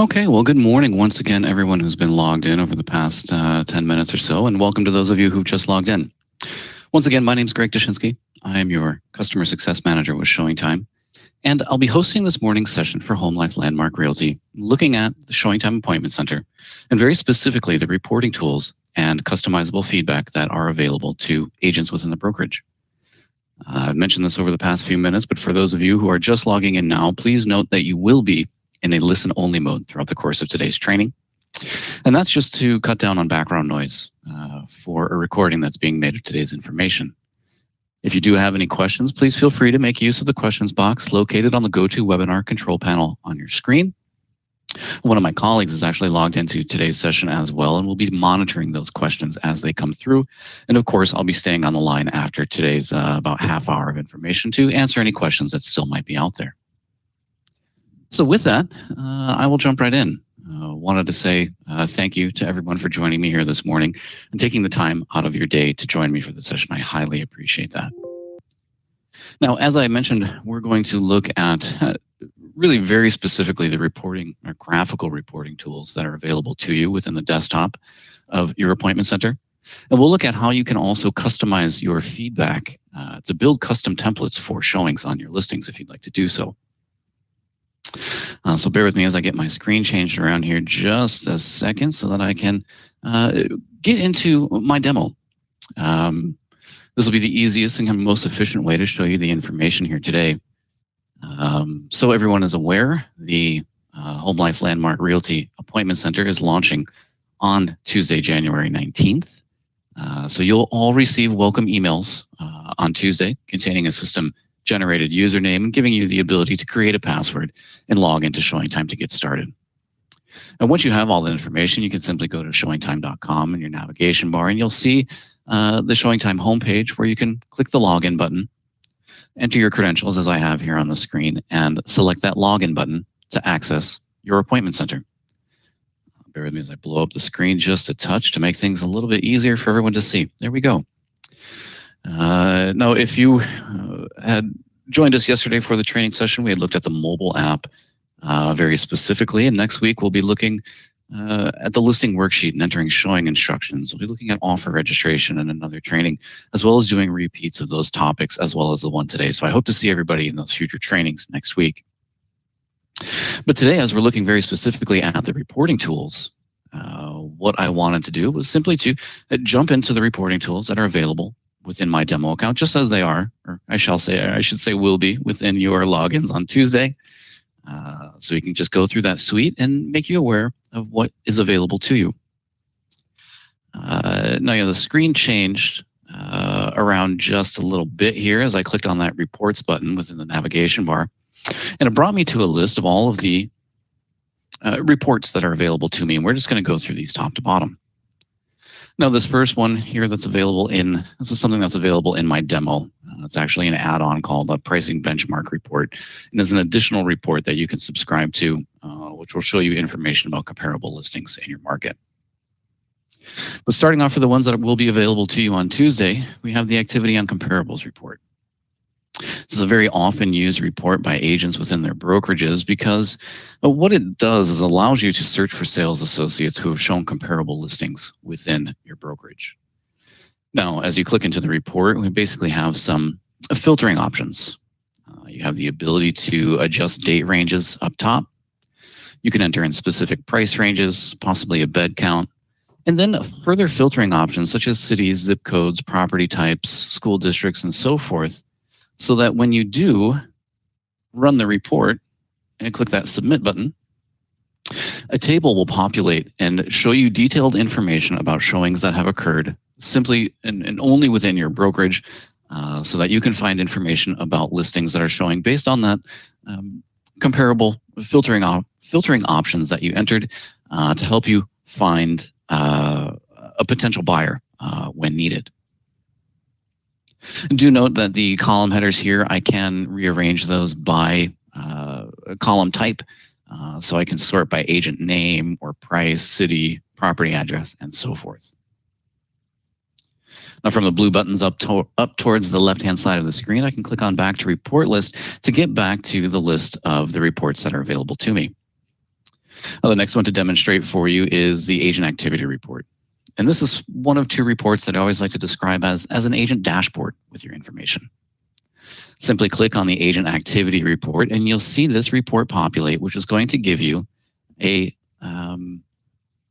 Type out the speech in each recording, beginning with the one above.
Okay, well, good morning once again, everyone who's been logged in over the past 10 minutes or so, and welcome to those of you who've just logged in. Once again, my name is Greg Dushinsky. I am your Customer Success Manager with ShowingTime, and I'll be hosting this morning's session for HomeLife Landmark Realty, looking at the ShowingTime Appointment Center, and very specifically the reporting tools and customizable feedback that are available to agents within the brokerage. I've mentioned this over the past few minutes, but for those of you who are just logging in now, please note that you will be in a listen-only mode throughout the course of today's training. And that's just to cut down on background noise for a recording that's being made of today's information. If you do have any questions, please feel free to make use of the questions box located on the GoToWebinar control panel on your screen. One of my colleagues is actually logged into today's session as well, and we'll be monitoring those questions as they come through. And of course, I'll be staying on the line after today's about half hour of information to answer any questions that still might be out there. So with that, I will jump right in. Wanted to say thank you to everyone for joining me here this morning and taking the time out of your day to join me for the session. I highly appreciate that. Now, as I mentioned, we're going to look at really very specifically the reporting or graphical reporting tools that are available to you within the desktop of your appointment center. And we'll look at how you can also customize your feedback to build custom templates for showings on your listings if you'd like to do so. So bear with me as I get my screen changed around here just a second so that I can get into my demo. This will be the easiest and most efficient way to show you the information here today. So everyone is aware, the HomeLife Landmark Realty Appointment Center is launching on Tuesday, January 19th. So you'll all receive welcome emails on Tuesday containing a system-generated username and giving you the ability to create a password and log into ShowingTime to get started. And once you have all the information, you can simply go to showingtime.com in your navigation bar, and you'll see the ShowingTime homepage where you can click the login button, enter your credentials as I have here on the screen, and select that login button to access your appointment center. Bear with me as I blow up the screen just a touch to make things a little bit easier for everyone to see. There we go. Now, if you had joined us yesterday for the training session, we had looked at the mobile app very specifically, and next week we'll be looking at the listing worksheet and entering showing instructions. We'll be looking at offer registration and another training, as well as doing repeats of those topics, as well as the one today. So I hope to see everybody in those future trainings next week. But today, as we're looking very specifically at the reporting tools, what I wanted to do was simply to jump into the reporting tools that are available within my demo account, just as they are, or I should say will be within your logins on Tuesday. So we can just go through that suite and make you aware of what is available to you. Now, the screen changed around just a little bit here as I clicked on that reports button within the navigation bar. And it brought me to a list of all of the reports that are available to me. And we're just going to go through these top to bottom. Now, this first one here this is something that's available in my demo. It's actually an add-on called a pricing benchmark report. And there's an additional report that you can subscribe to, which will show you information about comparable listings in your market. But starting off for the ones that will be available to you on Tuesday, we have the Activity on Comparables report. This is a very often used report by agents within their brokerages because what it does is allows you to search for sales associates who have shown comparable listings within your brokerage. Now, as you click into the report, we basically have some filtering options. You have the ability to adjust date ranges up top. You can enter in specific price ranges, possibly a bed count, and then further filtering options such as cities, zip codes, property types, school districts, and so forth, so that when you do run the report and click that submit button, a table will populate and show you detailed information about showings that have occurred simply and only within your brokerage, so that you can find information about listings that are showing based on that comparable filtering options that you entered to help you find a potential buyer when needed. Do note that the column headers here, I can rearrange those by column type. So I can sort by agent name or price, city, property address, and so forth. Now from the blue buttons up towards the left-hand side of the screen, I can click on back to report list to get back to the list of the reports that are available to me. The next one to demonstrate for you is the agent activity report. And this is one of two reports that I always like to describe as an agent dashboard with your information. Simply click on the agent activity report and you'll see this report populate, which is going to give you a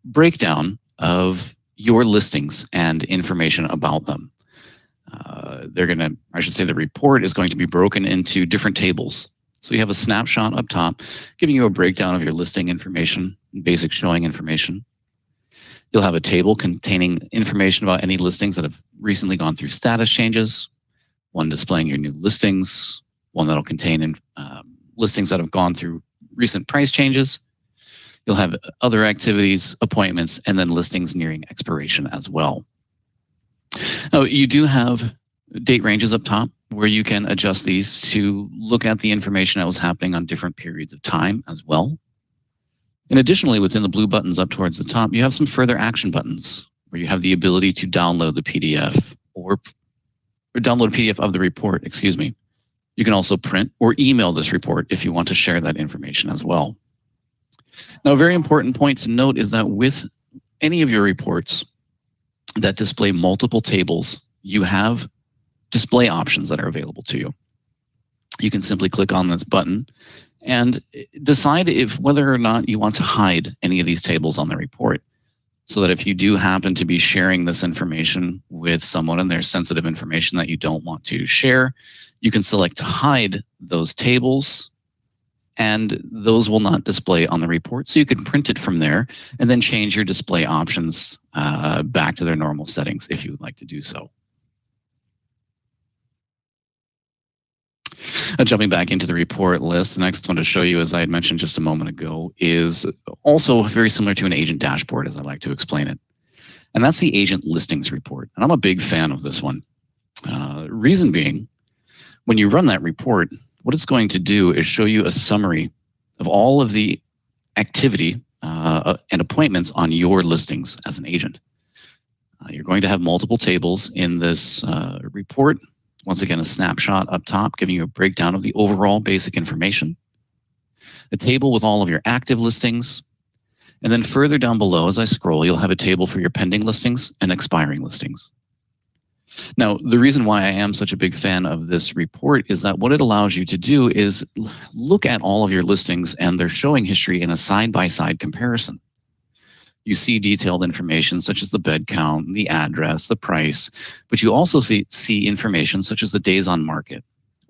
breakdown of your listings and information about them. The report is going to be broken into different tables. So you have a snapshot up top, giving you a breakdown of your listing information, basic showing information. You'll have a table containing information about any listings that have recently gone through status changes, one displaying your new listings, one that'll contain listings that have gone through recent price changes. You'll have other activities, appointments, and then listings nearing expiration as well. Now, you do have date ranges up top where you can adjust these to look at the information that was happening on different periods of time as well. And additionally, within the blue buttons up towards the top, you have some further action buttons where you have the ability to download the PDF or download a PDF of the report, excuse me. You can also print or email this report if you want to share that information as well. Now, a very important point to note is that with any of your reports that display multiple tables, you have display options that are available to you. You can simply click on this button and decide whether or not you want to hide any of these tables on the report, so that if you do happen to be sharing this information with someone and there's sensitive information that you don't want to share, you can select to hide those tables and those will not display on the report. So you can print it from there and then change your display options back to their normal settings if you would like to do so. Jumping back into the report list, the next one to show you, as I had mentioned just a moment ago, is also very similar to an agent dashboard, as I like to explain it. And that's the agent listings report. And I'm a big fan of this one. Reason being, when you run that report, what it's going to do is show you a summary of all of the activity and appointments on your listings as an agent. You're going to have multiple tables in this report. Once again, a snapshot up top giving you a breakdown of the overall basic information, a table with all of your active listings, and then further down below as I scroll, you'll have a table for your pending listings and expiring listings. Now, the reason why I am such a big fan of this report is that what it allows you to do is look at all of your listings and their showing history in a side-by-side comparison. You see detailed information such as the bed count, the address, the price, but you also see information such as the days on market,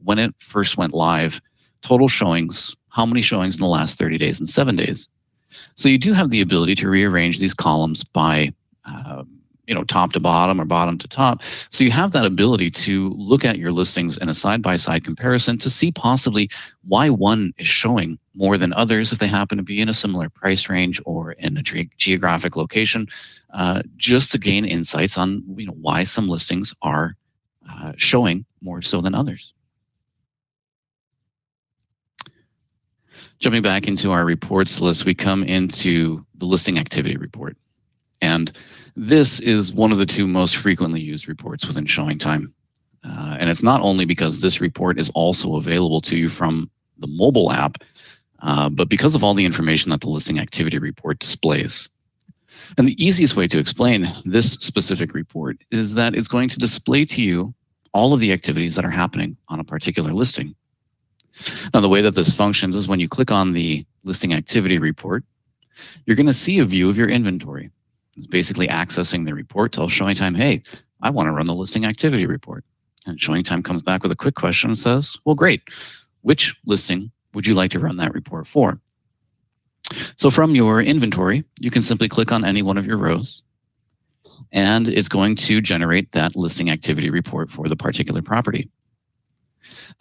when it first went live, total showings, how many showings in the last 30 days and 7 days. So you do have the ability to rearrange these columns by top to bottom or bottom to top. So you have that ability to look at your listings in a side-by-side comparison to see possibly why one is showing more than others if they happen to be in a similar price range or in a geographic location, just to gain insights on why some listings are showing more so than others. Jumping back into our reports list, we come into the listing activity report. And this is one of the two most frequently used reports within ShowingTime. And it's not only because this report is also available to you from the mobile app, but because of all the information that the listing activity report displays. And the easiest way to explain this specific report is that it's going to display to you all of the activities that are happening on a particular listing. Now, the way that this functions is when you click on the listing activity report, you're going to see a view of your inventory. It's basically accessing the report, tells ShowingTime, hey, I want to run the listing activity report. And ShowingTime comes back with a quick question and says, well, great. Which listing would you like to run that report for? So from your inventory, you can simply click on any one of your rows, and it's going to generate that listing activity report for the particular property.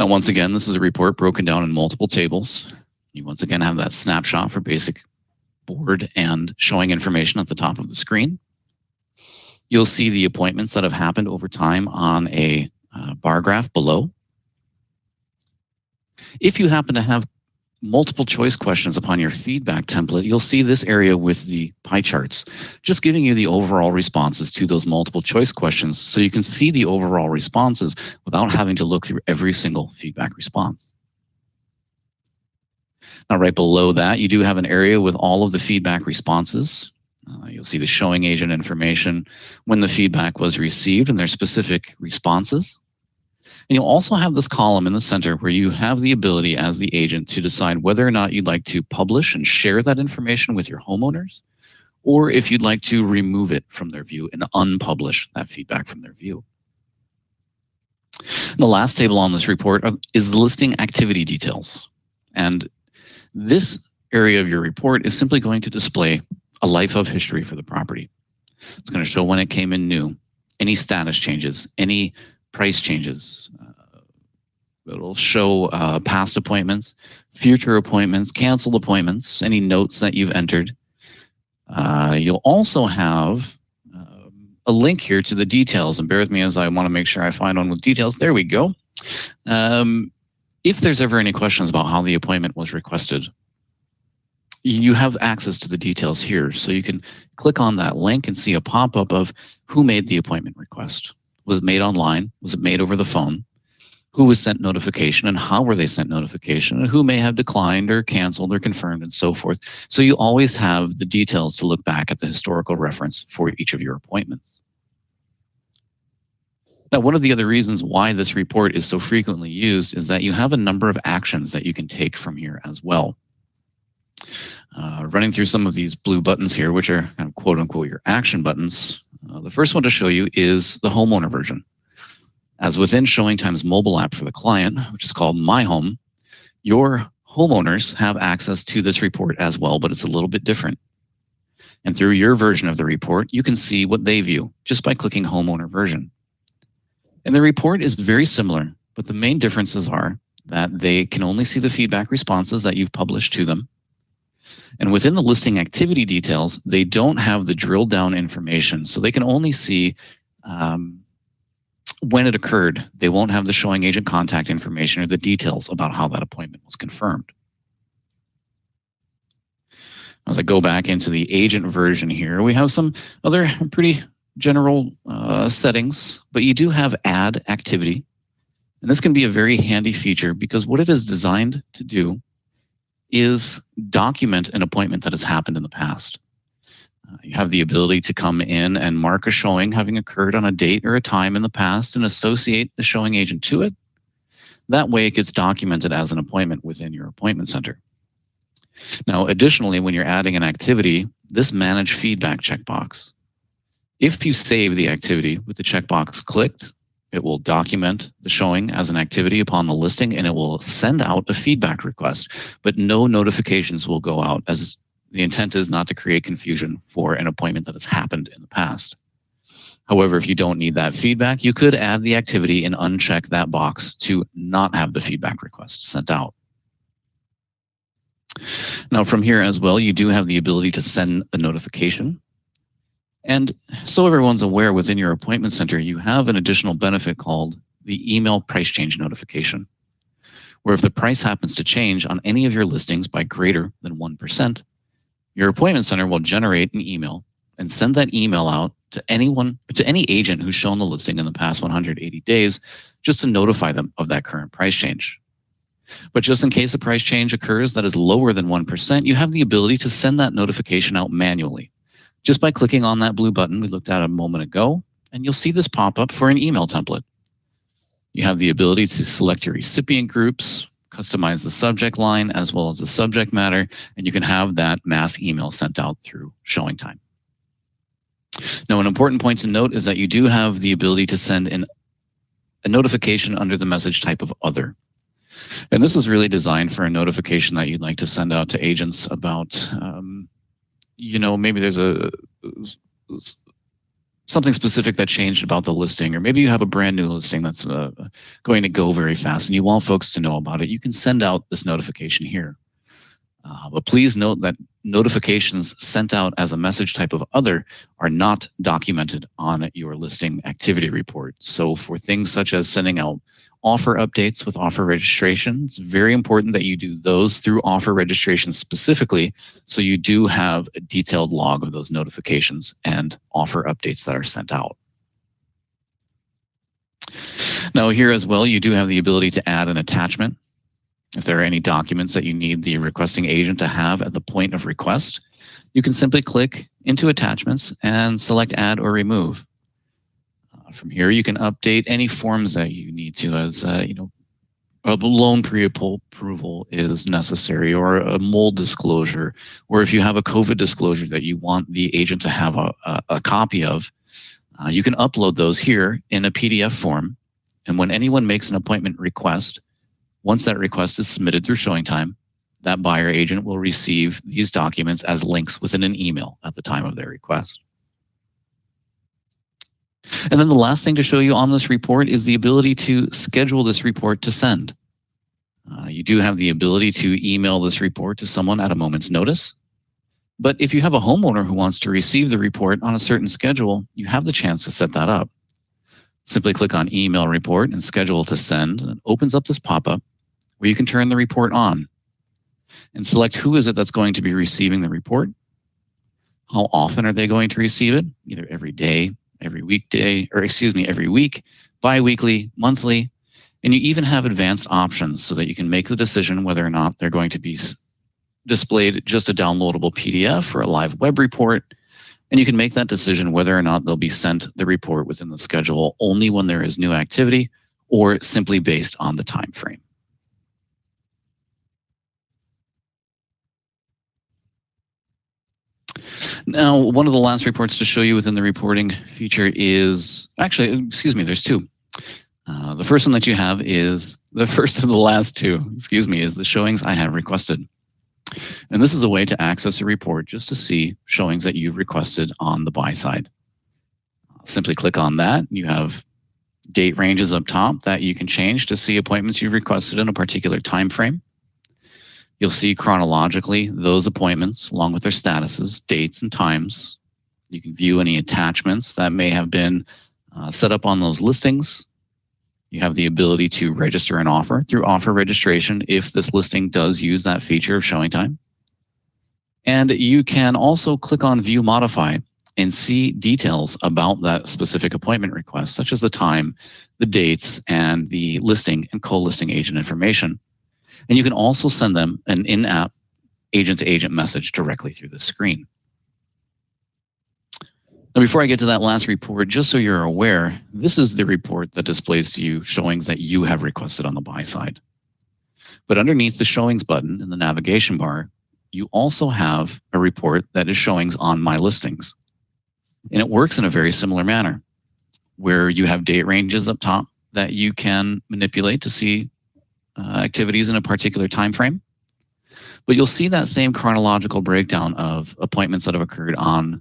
Now, once again, this is a report broken down in multiple tables. You once again have that snapshot for basic board and showing information at the top of the screen. You'll see the appointments that have happened over time on a bar graph below. If you happen to have multiple choice questions upon your feedback template, you'll see this area with the pie charts, just giving you the overall responses to those multiple choice questions so you can see the overall responses without having to look through every single feedback response. Now, right below that, you do have an area with all of the feedback responses. You'll see the showing agent information when the feedback was received and their specific responses. And you'll also have this column in the center where you have the ability as the agent to decide whether or not you'd like to publish and share that information with your homeowners, or if you'd like to remove it from their view and unpublish that feedback from their view. The last table on this report is the listing activity details. And this area of your report is simply going to display a life of history for the property. It's going to show when it came in new, any status changes, any price changes. It'll show past appointments, future appointments, canceled appointments, any notes that you've entered. You'll also have a link here to the details, and bear with me as I want to make sure I find one with details. There we go. If there's ever any questions about how the appointment was requested, you have access to the details here. So you can click on that link and see a pop-up of who made the appointment request. Was it made online? Was it made over the phone? Who was sent notification and how were they sent notification, and who may have declined or canceled or confirmed and so forth. So you always have the details to look back at the historical reference for each of your appointments. Now, one of the other reasons why this report is so frequently used is that you have a number of actions that you can take from here as well. Running through some of these blue buttons here, which are kind of quote unquote your action buttons. The first one to show you is the homeowner version. As within ShowingTime's mobile app for the client, which is called My Home, your homeowners have access to this report as well, but it's a little bit different. And through your version of the report, you can see what they view just by clicking homeowner version. And the report is very similar, but the main differences are that they can only see the feedback responses that you've published to them. And within the listing activity details, they don't have the drill down information. So they can only see when it occurred. They won't have the showing agent contact information or the details about how that appointment was confirmed. As I go back into the agent version here, we have some other pretty general settings, but you do have add activity. And this can be a very handy feature because what it is designed to do is document an appointment that has happened in the past. You have the ability to come in and mark a showing having occurred on a date or a time in the past and associate the showing agent to it. That way it gets documented as an appointment within your appointment center. Now, additionally, when you're adding an activity, this manage feedback checkbox. If you save the activity with the checkbox clicked, it will document the showing as an activity upon the listing, and it will send out a feedback request, but no notifications will go out, as the intent is not to create confusion for an appointment that has happened in the past. However, if you don't need that feedback, you could add the activity and uncheck that box to not have the feedback request sent out. Now, from here as well, you do have the ability to send a notification. And so everyone's aware, within your appointment center, you have an additional benefit called the email price change notification, where if the price happens to change on any of your listings by greater than 1%, your appointment center will generate an email and send that email out to any agent who's shown the listing in the past 180 days, just to notify them of that current price change. But just in case a price change occurs that is lower than 1%, you have the ability to send that notification out manually, just by clicking on that blue button we looked at a moment ago, and you'll see this pop up for an email template. You have the ability to select your recipient groups, customize the subject line as well as the subject matter, and you can have that mass email sent out through ShowingTime. Now, an important point to note is that you do have the ability to send a notification under the message type of other. And this is really designed for a notification that you'd like to send out to agents about, maybe there's something specific that changed about the listing, or maybe you have a brand new listing that's going to go very fast and you want folks to know about it. You can send out this notification here. But please note that notifications sent out as a message type of other are not documented on your listing activity report. So for things such as sending out offer updates with offer registration, it's very important that you do those through offer registration specifically, so you do have a detailed log of those notifications and offer updates that are sent out. Now here as well, you do have the ability to add an attachment. If there are any documents that you need the requesting agent to have at the point of request, you can simply click into Attachments and select Add or Remove. From here, you can update any forms that you need to, as a loan pre-approval is necessary, or a mold disclosure, or if you have a COVID disclosure that you want the agent to have a copy of, you can upload those here in a PDF form. And when anyone makes an appointment request, once that request is submitted through ShowingTime, that buyer agent will receive these documents as links within an email at the time of their request. And then the last thing to show you on this report is the ability to schedule this report to send. You do have the ability to email this report to someone at a moment's notice. But if you have a homeowner who wants to receive the report on a certain schedule, you have the chance to set that up. Simply click on Email Report and Schedule to Send, and it opens up this pop-up where you can turn the report on and select who is it that's going to be receiving the report. How often are they going to receive it? Either every day, every weekday, or every week, bi-weekly, monthly. And you even have advanced options so that you can make the decision whether or not they're going to be displayed just a downloadable PDF or a live web report. And you can make that decision whether or not they'll be sent the report within the schedule only when there is new activity, or simply based on the time frame. Now, one of the last reports to show you within the reporting feature is, there's two. The first one that you have is, the first of the last two, is the showings I have requested. And this is a way to access a report just to see showings that you've requested on the buy side. Simply click on that. You have date ranges up top that you can change to see appointments you've requested in a particular time frame. You'll see chronologically those appointments along with their statuses, dates, and times. You can view any attachments that may have been set up on those listings. You have the ability to register an offer through offer registration if this listing does use that feature of ShowingTime. And you can also click on View Modify and see details about that specific appointment request, such as the time, the dates, and the listing and co-listing agent information. And you can also send them an in-app agent-to-agent message directly through the screen. Now, before I get to that last report, just so you're aware, this is the report that displays to you showings that you have requested on the buy side. But underneath the Showings button in the navigation bar, you also have a report that is showings on my listings. And it works in a very similar manner, where you have date ranges up top that you can manipulate to see activities in a particular time frame. But you'll see that same chronological breakdown of appointments that have occurred on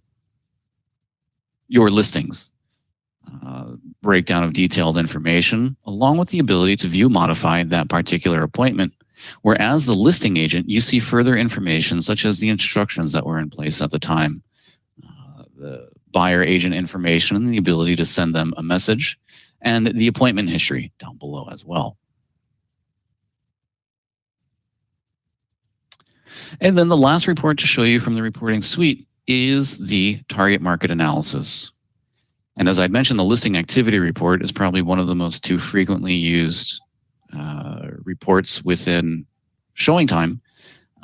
your listings, breakdown of detailed information, along with the ability to view modify that particular appointment. Whereas the listing agent, you see further information such as the instructions that were in place at the time, the buyer agent information, and the ability to send them a message, and the appointment history down below as well. And then the last report to show you from the reporting suite is the target market analysis. And as I mentioned, the listing activity report is probably one of the most too frequently used reports within ShowingTime.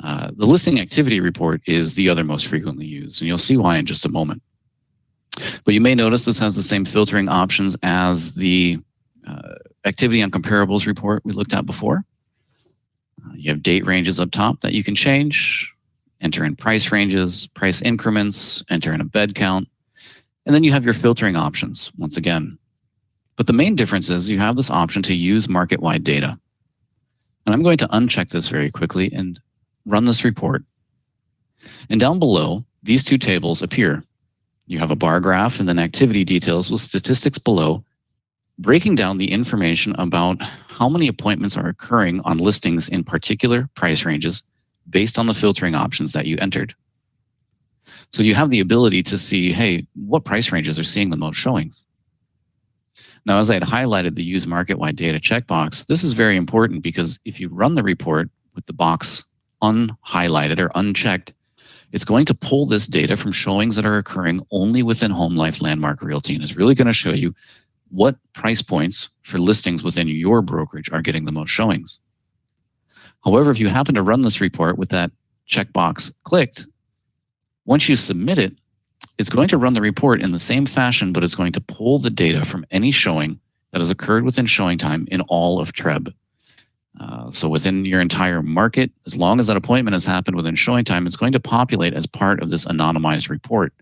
The listing activity report is the other most frequently used, and you'll see why in just a moment. But you may notice this has the same filtering options as the activity on comparables report we looked at before. You have date ranges up top that you can change, enter in price ranges, price increments, enter in a bed count, and then you have your filtering options once again. But the main difference is you have this option to use market-wide data. And I'm going to uncheck this very quickly and run this report. And down below, these two tables appear. You have a bar graph and then activity details with statistics below, breaking down the information about how many appointments are occurring on listings in particular price ranges based on the filtering options that you entered. So you have the ability to see, hey, what price ranges are seeing the most showings? Now, as I had highlighted the Use Market-Wide Data checkbox, this is very important because if you run the report with the box unhighlighted or unchecked, it's going to pull this data from showings that are occurring only within HomeLife Landmark Realty, and is really going to show you what price points for listings within your brokerage are getting the most showings. However, if you happen to run this report with that checkbox clicked, once you submit it, it's going to run the report in the same fashion, but it's going to pull the data from any showing that has occurred within ShowingTime in all of TREB. So within your entire market, as long as that appointment has happened within ShowingTime, it's going to populate as part of this anonymized report.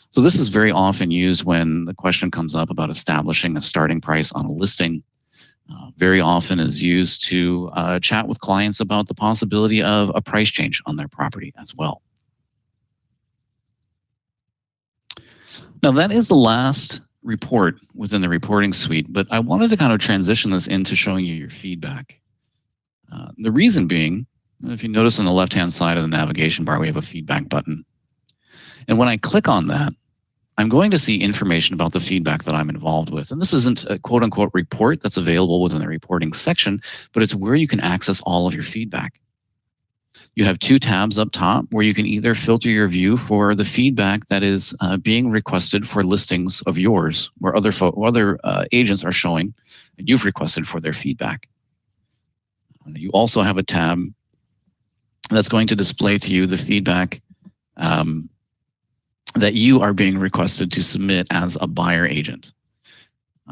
So this is very often used when the question comes up about establishing a starting price on a listing. Very often is used to chat with clients about the possibility of a price change on their property as well. Now that is the last report within the reporting suite, but I wanted to kind of transition this into showing you your feedback. The reason being, if you notice on the left-hand side of the navigation bar, we have a feedback button. And when I click on that, I'm going to see information about the feedback that I'm involved with. And this isn't a quote-unquote report that's available within the reporting section, but it's where you can access all of your feedback. You have two tabs up top where you can either filter your view for the feedback that is being requested for listings of yours, where other agents are showing and you've requested for their feedback. You also have a tab that's going to display to you the feedback that you are being requested to submit as a buyer agent.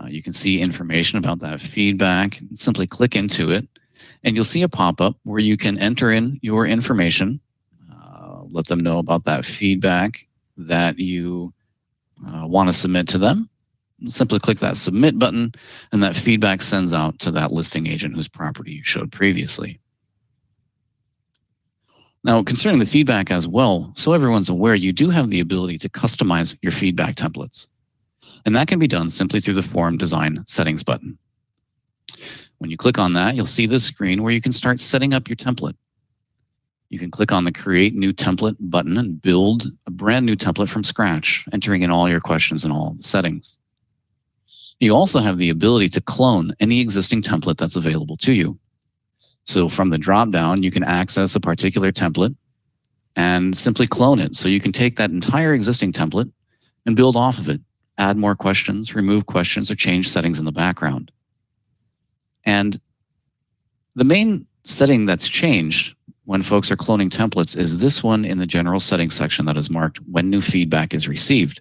You can see information about that feedback. Simply click into it, and you'll see a pop-up where you can enter in your information, let them know about that feedback that you want to submit to them. Simply click that submit button, and that feedback sends out to that listing agent whose property you showed previously. Now, concerning the feedback as well, so everyone's aware, you do have the ability to customize your feedback templates. And that can be done simply through the Form Design Settings button. When you click on that, you'll see this screen where you can start setting up your template. You can click on the Create New Template button and build a brand new template from scratch, entering in all your questions and all the settings. You also have the ability to clone any existing template that's available to you. So from the drop-down, you can access a particular template and simply clone it. So you can take that entire existing template and build off of it, add more questions, remove questions, or change settings in the background. And the main setting that's changed when folks are cloning templates is this one in the general settings section that is marked when new feedback is received.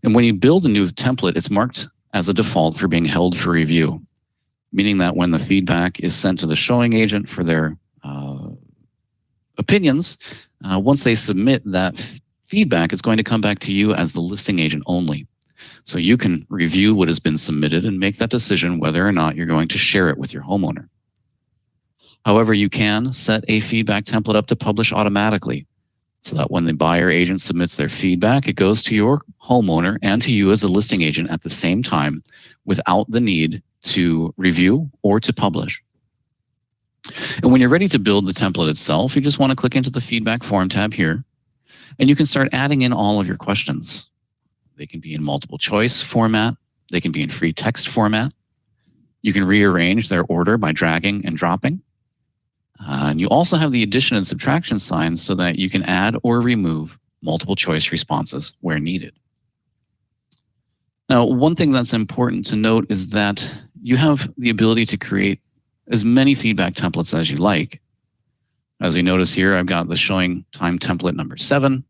And when you build a new template, it's marked as a default for being held for review, meaning that when the feedback is sent to the showing agent for their opinions, once they submit that feedback, it's going to come back to you as the listing agent only. So you can review what has been submitted and make that decision whether or not you're going to share it with your homeowner. However, you can set a feedback template up to publish automatically, so that when the buyer agent submits their feedback, it goes to your homeowner and to you as a listing agent at the same time without the need to review or to publish. And when you're ready to build the template itself, you just want to click into the feedback form tab here, and you can start adding in all of your questions. They can be in multiple choice format. They can be in free text format. You can rearrange their order by dragging and dropping. And you also have the addition and subtraction signs so that you can add or remove multiple choice responses where needed. Now, one thing that's important to note is that you have the ability to create as many feedback templates as you like. As we notice here, I've got the ShowingTime template number 7.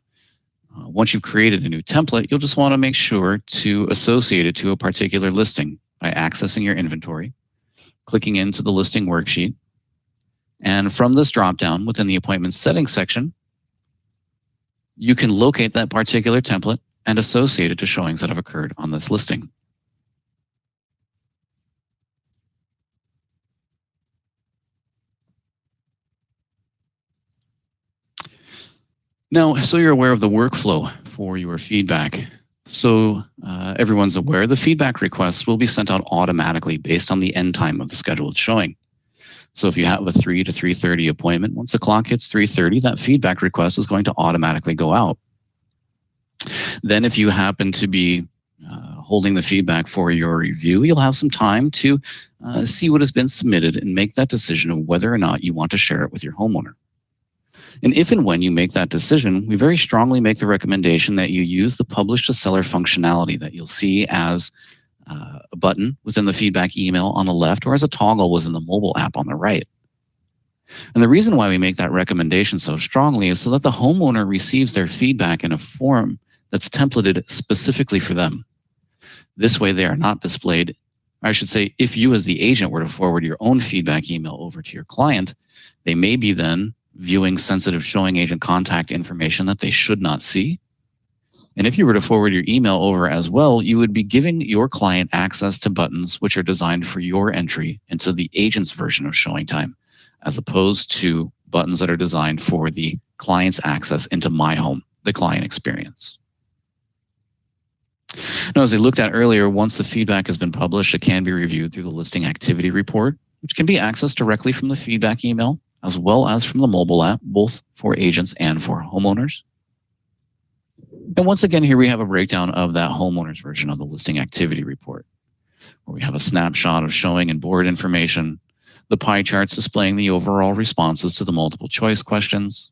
Once you've created a new template, you'll just want to make sure to associate it to a particular listing by accessing your inventory, clicking into the listing worksheet, and from this dropdown within the appointment settings section, you can locate that particular template and associate it to showings that have occurred on this listing. Now, so you're aware of the workflow for your feedback. So everyone's aware the feedback requests will be sent out automatically based on the end time of the scheduled showing. So if you have a 3 to 3:30 appointment, once the clock hits 3:30, that feedback request is going to automatically go out. Then if you happen to be holding the feedback for your review, you'll have some time to see what has been submitted and make that decision of whether or not you want to share it with your homeowner. And if and when you make that decision, we very strongly make the recommendation that you use the publish to seller functionality that you'll see as a button within the feedback email on the left or as a toggle within the mobile app on the right. And the reason why we make that recommendation so strongly is so that the homeowner receives their feedback in a form that's templated specifically for them. This way, they are not displayed. I should say, if you as the agent were to forward your own feedback email over to your client, they may be then viewing sensitive showing agent contact information that they should not see. And if you were to forward your email over as well, you would be giving your client access to buttons which are designed for your entry into the agent's version of ShowingTime, as opposed to buttons that are designed for the client's access into My Home, the client experience. Now, as I looked at earlier, once the feedback has been published, it can be reviewed through the listing activity report, which can be accessed directly from the feedback email, as well as from the mobile app, both for agents and for homeowners. And once again, here we have a breakdown of that homeowner's version of the listing activity report, where we have a snapshot of showing and board information, the pie charts displaying the overall responses to the multiple choice questions.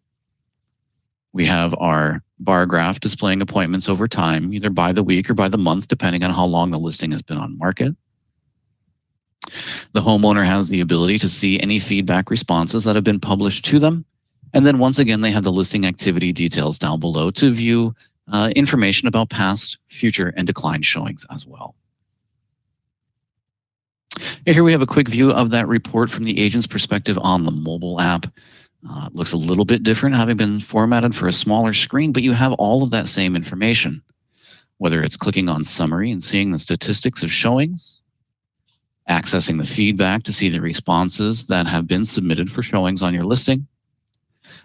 We have our bar graph displaying appointments over time, either by the week or by the month, depending on how long the listing has been on market. The homeowner has the ability to see any feedback responses that have been published to them. And then once again, they have the listing activity details down below to view information about past, future, and declined showings as well. Here we have a quick view of that report from the agent's perspective on the mobile app. It looks a little bit different, having been formatted for a smaller screen, but you have all of that same information, whether it's clicking on summary and seeing the statistics of showings, accessing the feedback to see the responses that have been submitted for showings on your listing.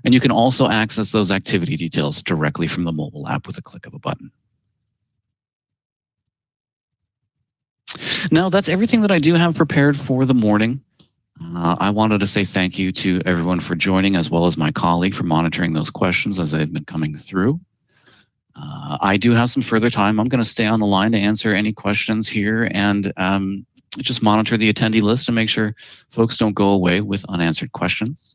And you can also access those activity details directly from the mobile app with a click of a button. Now, that's everything that I do have prepared for the morning. I wanted to say thank you to everyone for joining, as well as my colleague for monitoring those questions as they've been coming through. I do have some further time. I'm going to stay on the line to answer any questions here and just monitor the attendee list and make sure folks don't go away with unanswered questions.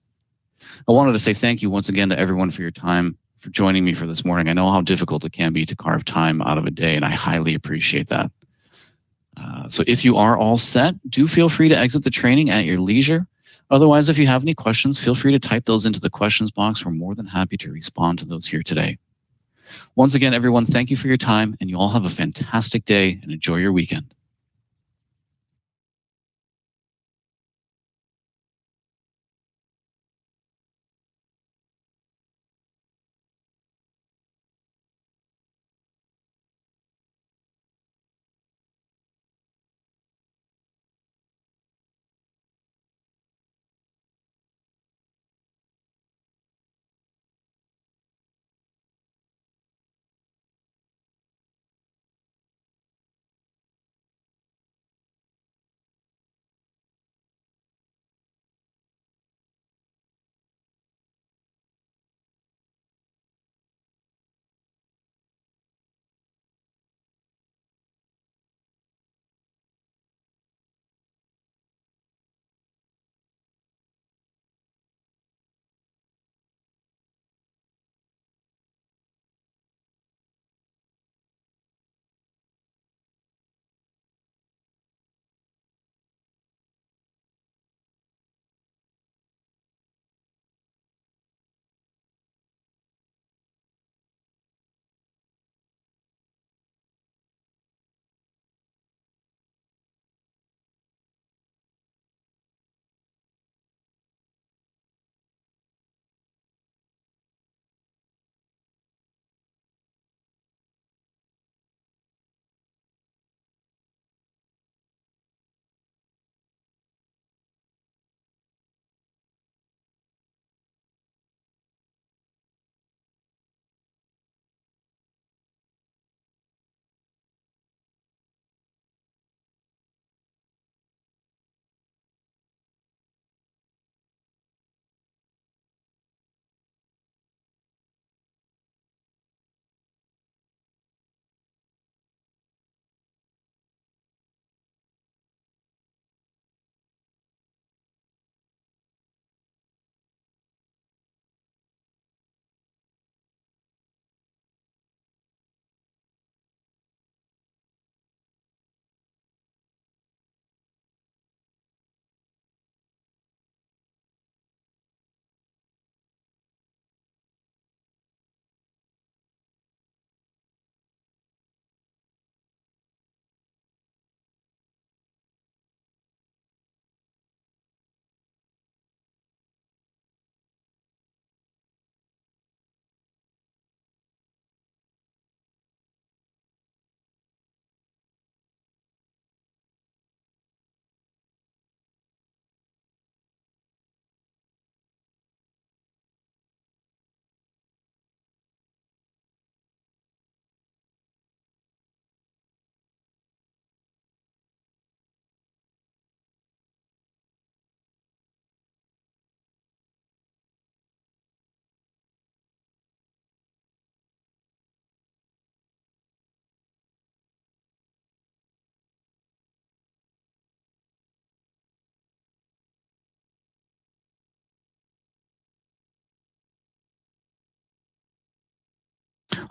I wanted to say thank you once again to everyone for your time, for joining me for this morning. I know how difficult it can be to carve time out of a day, and I highly appreciate that. So if you are all set, do feel free to exit the training at your leisure. Otherwise, if you have any questions, feel free to type those into the questions box. We're more than happy to respond to those here today. Once again, everyone, thank you for your time, and you all have a fantastic day and enjoy your weekend.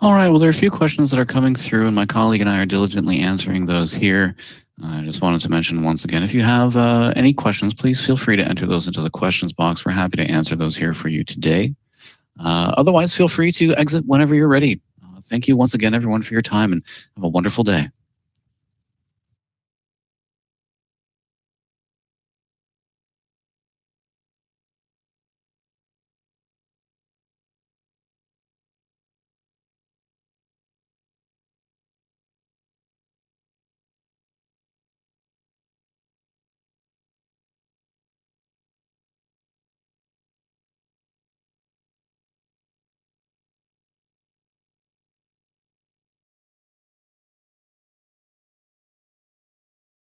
All right, well, there are a few questions that are coming through, and my colleague and I are diligently answering those here. I just wanted to mention once again, if you have any questions, please feel free to enter those into the questions box. We're happy to answer those here for you today. Otherwise, feel free to exit whenever you're ready. Thank you once again, everyone, for your time, and have a wonderful day.